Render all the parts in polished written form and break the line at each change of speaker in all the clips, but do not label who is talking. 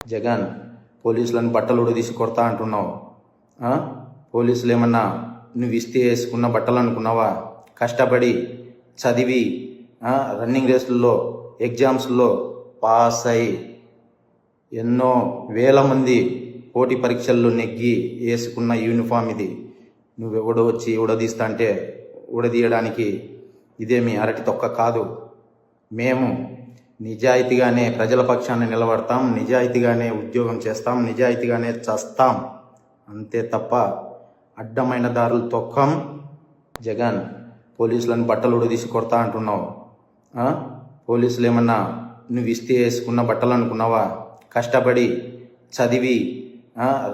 జగన్ పోలీసులను బట్టలు ఉడదీసి కొడతా అంటున్నావు. పోలీసులు ఏమన్నా నువ్వు ఇస్తే వేసుకున్న బట్టలు అనుకున్నావా? కష్టపడి చదివి రన్నింగ్ రేసుల్లో ఎగ్జామ్స్లో పాస్ అయి ఎన్నో వేల మంది పోటీ పరీక్షల్లో నెగ్గి వేసుకున్న యూనిఫామ్ ఇది. నువ్వెవడో వచ్చి ఉడదీస్తా అంటే ఉడదీయడానికి ఇదేమి అరటి తొక్క కాదు. మేము నిజాయితీగానే ప్రజల పక్షాన్ని నిలబడతాం, నిజాయితీగానే ఉద్యోగం చేస్తాం, నిజాయితీగానే చస్తాం, అంతే తప్ప అడ్డమైన దారులు తొక్కం. జగన్ పోలీసులను బట్టలు ఉడదీసి కొడతా అంటున్నావు. పోలీసులు ఏమన్నా నువ్వు ఇస్తే వేసుకున్న బట్టలు అనుకున్నావా? కష్టపడి చదివి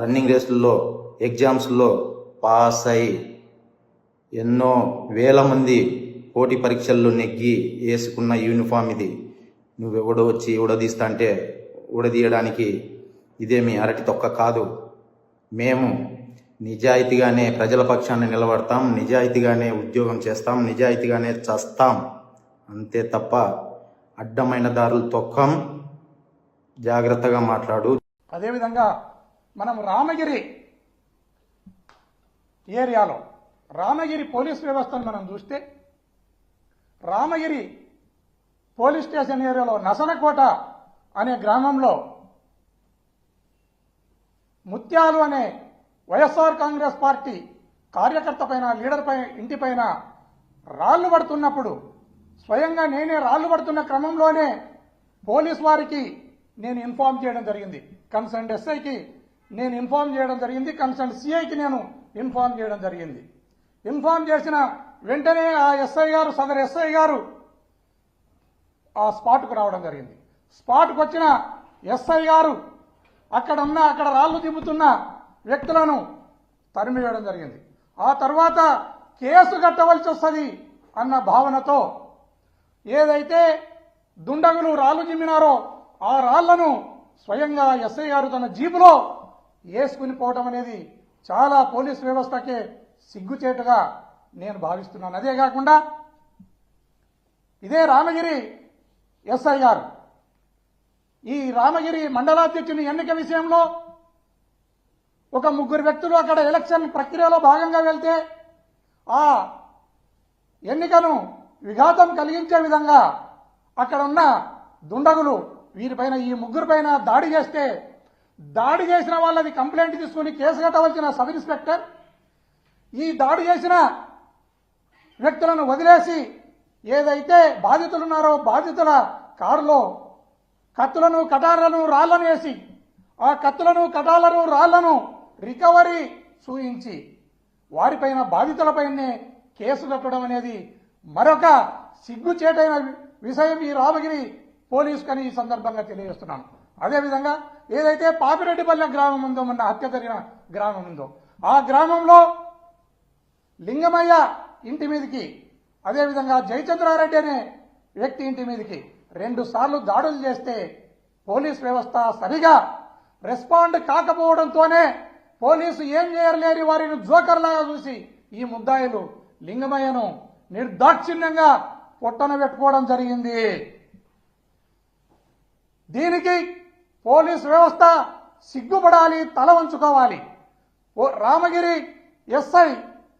రన్నింగ్ రేసుల్లో ఎగ్జామ్స్లో పాస్ అయి ఎన్నో వేల మంది పోటీ పరీక్షల్లో నెగ్గి వేసుకున్న యూనిఫామ్ ఇది. నువ్వెవడో వచ్చి ఉడదీస్తా అంటే ఉడదీయడానికి ఇదేమి అరటి తొక్క కాదు. మేము నిజాయితీగానే ప్రజల పక్షాన్ని నిలబడతాం, నిజాయితీగానే ఉద్యోగం చేస్తాం, నిజాయితీగానే చస్తాం, అంతే తప్ప అడ్డమైన దారులు తొక్కం. జాగ్రత్తగా మాట్లాడు.
అదేవిధంగా మనం రామగిరి ఏరియాలో రామగిరి పోలీస్ వ్యవస్థను మనం చూస్తే రామగిరి పోలీస్ స్టేషన్ ఏరియాలో నసనకోట అనే గ్రామంలో ముత్యాలు అనే వైఎస్ఆర్ కాంగ్రెస్ పార్టీ కార్యకర్త పైన లీడర్ పైన ఇంటిపైన రాళ్లు పడుతున్నప్పుడు స్వయంగా నేనే రాళ్లు పడుతున్న క్రమంలోనే పోలీస్ వారికి నేను ఇన్ఫార్మ్ చేయడం జరిగింది. కన్సర్న్ ఎస్ఐకి నేను ఇన్ఫార్మ్ చేయడం జరిగింది, కన్సర్న్ సిఐకి నేను ఇన్ఫార్మ్ చేయడం జరిగింది. ఇన్ఫార్మ్ చేసిన వెంటనే ఆ ఎస్ఐ గారు సదరు ఎస్ఐ గారు ఆ స్పాట్కు రావడం జరిగింది. స్పాట్కు వచ్చిన ఎస్ఐ గారు అక్కడ రాళ్లు దింపుతున్న వ్యక్తులను తరిమివేయడం జరిగింది. ఆ తర్వాత కేసు కట్టవలసి వస్తుంది అన్న భావనతో ఏదైతే దుండగులు రాళ్లు జిమ్మినారో ఆ రాళ్లను స్వయంగా ఎస్ఐ గారు తన జీపులో వేసుకుని పోవడం అనేది చాలా పోలీస్ వ్యవస్థకే సిగ్గుచేటుగా నేను భావిస్తున్నాను. అదే కాకుండా ఇదే రామగిరి ఎస్ఐ గారు ఈ రామగిరి మండలాధ్యక్షుని ఎన్నిక విషయంలో ఒక ముగ్గురు వ్యక్తులు అక్కడ ఎలక్షన్ ప్రక్రియలో భాగంగా వెళ్తే ఆ ఎన్నికను విఘాతం కలిగించే విధంగా అక్కడ ఉన్న దుండగులు వీరిపైన ఈ ముగ్గురు పైన దాడి చేస్తే దాడి చేసిన వాళ్ళది కంప్లైంట్ తీసుకుని కేసు కట్టవలసిన సబ్ ఇన్స్పెక్టర్ ఈ దాడి చేసిన వ్యక్తులను వదిలేసి ఏదైతే బాధితులున్నారో బాధితుల కారులో కత్తులను కటార్లను రాళ్లను వేసి ఆ కత్తులను కటార్లను రాళ్లను రికవరీ చూయించి వారిపైన బాధితులపైనే కేసు కట్టడం అనేది మరొక సిగ్గుచేటైన విషయం ఈ రామగిరి పోలీసుకని ఈ సందర్భంగా తెలియజేస్తున్నాను. అదేవిధంగా ఏదైతే పాపిరెడ్డిపల్లె గ్రామం ఉందో, మొన్న హత్య జరిగిన గ్రామం ఉందో, ఆ గ్రామంలో లింగమయ్య ఇంటి మీదకి అదేవిధంగా జయచంద్రారెడ్డి అనే వ్యక్తి ఇంటి మీదకి 2 సార్లు దాడులు చేస్తే పోలీస్ వ్యవస్థ సరిగా రెస్పాండ్ కాకపోవడంతోనే పోలీసు ఏం చేయలేని వారిని జోకర్లాగా చూసి ఈ ముద్దాయిలు లింగమయ్యను నిర్దాక్షిణ్యంగా పొట్టన పెట్టుకోవడం జరిగింది. దీనికి పోలీస్ వ్యవస్థ సిగ్గుపడాలి, తల వంచుకోవాలి. రామగిరి ఎస్ఐ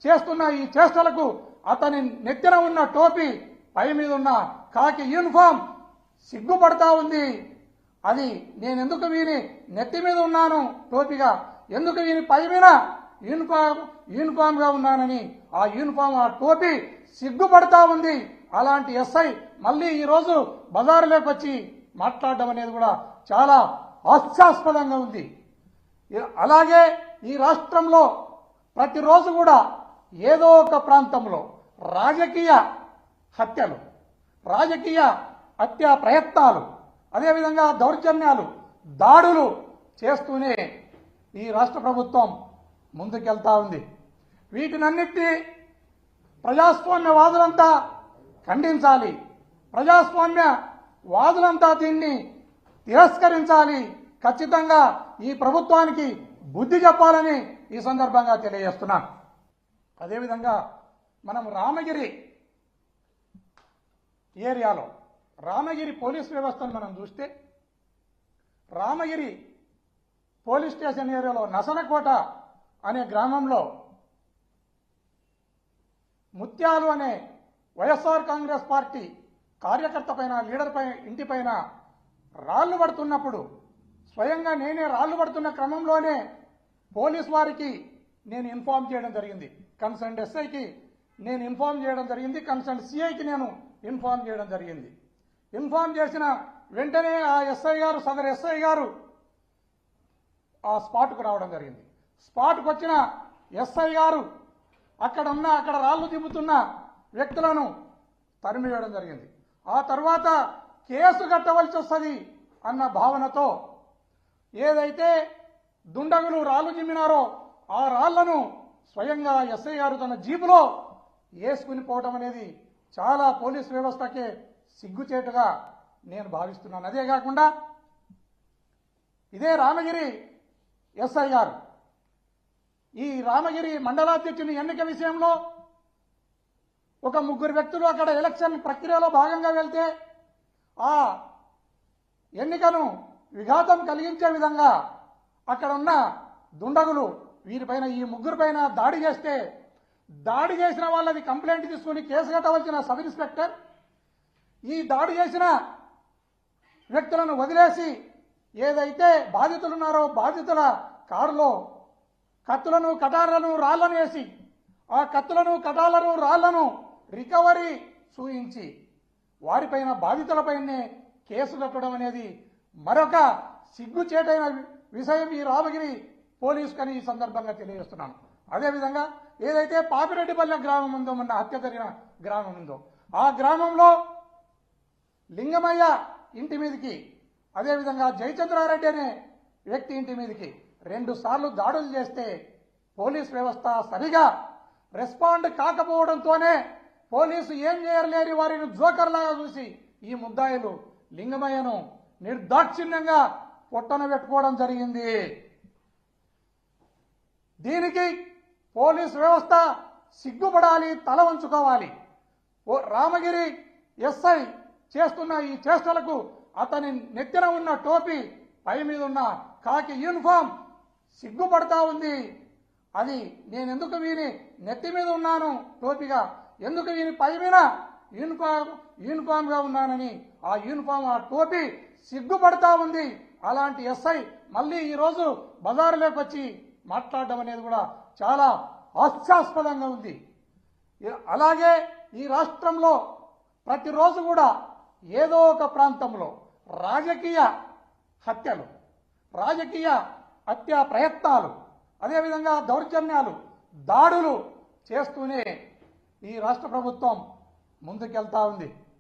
చేస్తున్న ఈ చేష్టలకు అతని నెత్తిన ఉన్న టోపీ పై మీద ఉన్న కాకి యూనిఫామ్ సిగ్గుపడతా ఉంది. అది నేను ఎందుకు వీని నెత్తి మీద ఉన్నాను టోపీగా, ఎందుకు వీని పై మీద యూనిఫామ్ గా ఉన్నానని ఆ యూనిఫామ్ ఆ టోపీ సిగ్గుపడతా ఉంది. అలాంటి ఎస్ఐ మళ్ళీ ఈరోజు బజారులోకి వచ్చి మాట్లాడడం అనేది కూడా చాలా హాస్యాస్పదంగా ఉంది. అలాగే ఈ రాష్ట్రంలో ప్రతిరోజు కూడా ఏదో ఒక ప్రాంతంలో రాజకీయ హత్యలు, రాజకీయ హత్యా ప్రయత్నాలు, అదేవిధంగా దౌర్జన్యాలు, దాడులు చేస్తూనే ఈ రాష్ట్ర ప్రభుత్వం ముందుకెళ్తా ఉంది. వీటినన్నిటినీ ప్రజాస్వామ్యవాదులంతా ఖండించాలి. ప్రజాస్వామ్యవాదులంతా దీన్ని తిరస్కరించాలి. ఖచ్చితంగా ఈ ప్రభుత్వానికి బుద్ధి చెప్పాలని ఈ సందర్భంగా తెలియజేస్తున్నాను. అదేవిధంగా మనం రామగిరి ఏరియాలో రామగిరి పోలీస్ వ్యవస్థను మనం చూస్తే రామగిరి పోలీస్ స్టేషన్ ఏరియాలో నసనకోట అనే గ్రామంలో ముత్యాలు అనే వైఎస్ఆర్ కాంగ్రెస్ పార్టీ కార్యకర్త పైన, లీడర్ పైన, ఇంటిపైన రాళ్లు పడుతున్నప్పుడు స్వయంగా నేనే రాళ్లు పడుతున్న క్రమంలోనే పోలీస్ వారికి నేను ఇన్ఫార్మ్ చేయడం జరిగింది. కన్సర్న్ ఎస్ఐకి నేను ఇన్ఫార్మ్ చేయడం జరిగింది, కన్సర్న్ సిఐకి నేను ఇన్ఫార్మ్ చేయడం జరిగింది. ఇన్ఫార్మ్ చేసిన వెంటనే ఆ ఎస్ఐ గారు, సదరు ఎస్ఐ గారు ఆ స్పాట్కు రావడం జరిగింది. స్పాట్కు వచ్చిన ఎస్ఐ గారు అక్కడ రాళ్లు దింపుతున్న వ్యక్తులను తరిమివేయడం జరిగింది. ఆ తర్వాత కేసు కట్టవలసి వస్తుంది అన్న భావనతో ఏదైతే దుండగులు రాళ్లు జిమ్మినారో ఆ రాళ్లను స్వయంగా ఎస్ఐ గారు తన జీపులో వేసుకుని పోవడం అనేది చాలా పోలీస్ వ్యవస్థకే సిగ్గుచేటుగా నేను భావిస్తున్నాను. అదే కాకుండా ఇదే రామగిరి ఎస్ఐ గారు ఈ రామగిరి మండలాధ్యక్షుని ఎన్నిక విషయంలో ఒక ముగ్గురు వ్యక్తులు అక్కడ ఎలక్షన్ ప్రక్రియలో భాగంగా వెళ్తే ఆ ఎన్నికను విఘాతం కలిగించే విధంగా అక్కడ ఉన్న దుండగులు వీరిపైన, ఈ ముగ్గురిపైన దాడి చేస్తే, దాడి చేసిన వాళ్ళది కంప్లైంట్ తీసుకుని కేసు కట్టవలసిన సబ్ ఇన్స్పెక్టర్ ఈ దాడి చేసిన వ్యక్తులను వదిలేసి ఏదైతే బాధితులున్నారో బాధితుల కారులో కత్తులను, కటార్లను, రాళ్లను వేసి ఆ కత్తులను, కటార్లను, రాళ్లను రికవరీ చూయించి వారిపైన, బాధితులపైనే కేసు కట్టడం అనేది మరొక సిగ్గుచేటైన విషయం ఈ రామగిరి పోలీసుకని ఈ సందర్భంగా తెలియజేస్తున్నాను. అదేవిధంగా ఏదైతే పాపిరెడ్డిపల్లె గ్రామం ఉందో, మొన్న హత్య జరిగిన గ్రామం ఉందో, ఆ గ్రామంలో లింగమయ్య ఇంటి మీదకి, అదేవిధంగా జయచంద్రారెడ్డి అనే వ్యక్తి ఇంటి మీదకి 2 సార్లు దాడులు చేస్తే పోలీస్ వ్యవస్థ సరిగా రెస్పాండ్ కాకపోవడంతోనే పోలీసు ఏం చేయలేని వారిని జోకర్లాగా చూసి ఈ ముద్దాయిలు లింగమయ్యను నిర్దాక్షిణ్యంగా పొట్టన పెట్టుకోవడం జరిగింది. దీనికి పోలీస్ వ్యవస్థ సిగ్గుపడాలి, తల వంచుకోవాలి. రామగిరి ఎస్ఐ చేస్తున్న ఈ చేష్టలకు అతని నెత్తిన ఉన్న టోపీ, పై మీద ఉన్న కాకి యూనిఫామ్ సిగ్గుపడతా ఉంది. అది నేను ఎందుకు వీని నెత్తి మీద ఉన్నాను టోపీగా, ఎందుకు వీని పై మీద యూనిఫామ్ గా ఉన్నానని ఆ యూనిఫామ్, ఆ టోపీ సిగ్గుపడతా ఉంది. అలాంటి ఎస్ఐ మళ్ళీ ఈరోజు బజారులోకి వచ్చి మాట్లాడడం అనేది కూడా చాలా హాస్యాస్పదంగా ఉంది. అలాగే ఈ రాష్ట్రంలో ప్రతిరోజు కూడా ఏదో ఒక ప్రాంతంలో రాజకీయ హత్యలు, రాజకీయ హత్యా ప్రయత్నాలు, అదేవిధంగా దౌర్జన్యాలు, దాడులు చేస్తూనే ఈ రాష్ట్ర ప్రభుత్వం ముందుకెళ్తా ఉంది.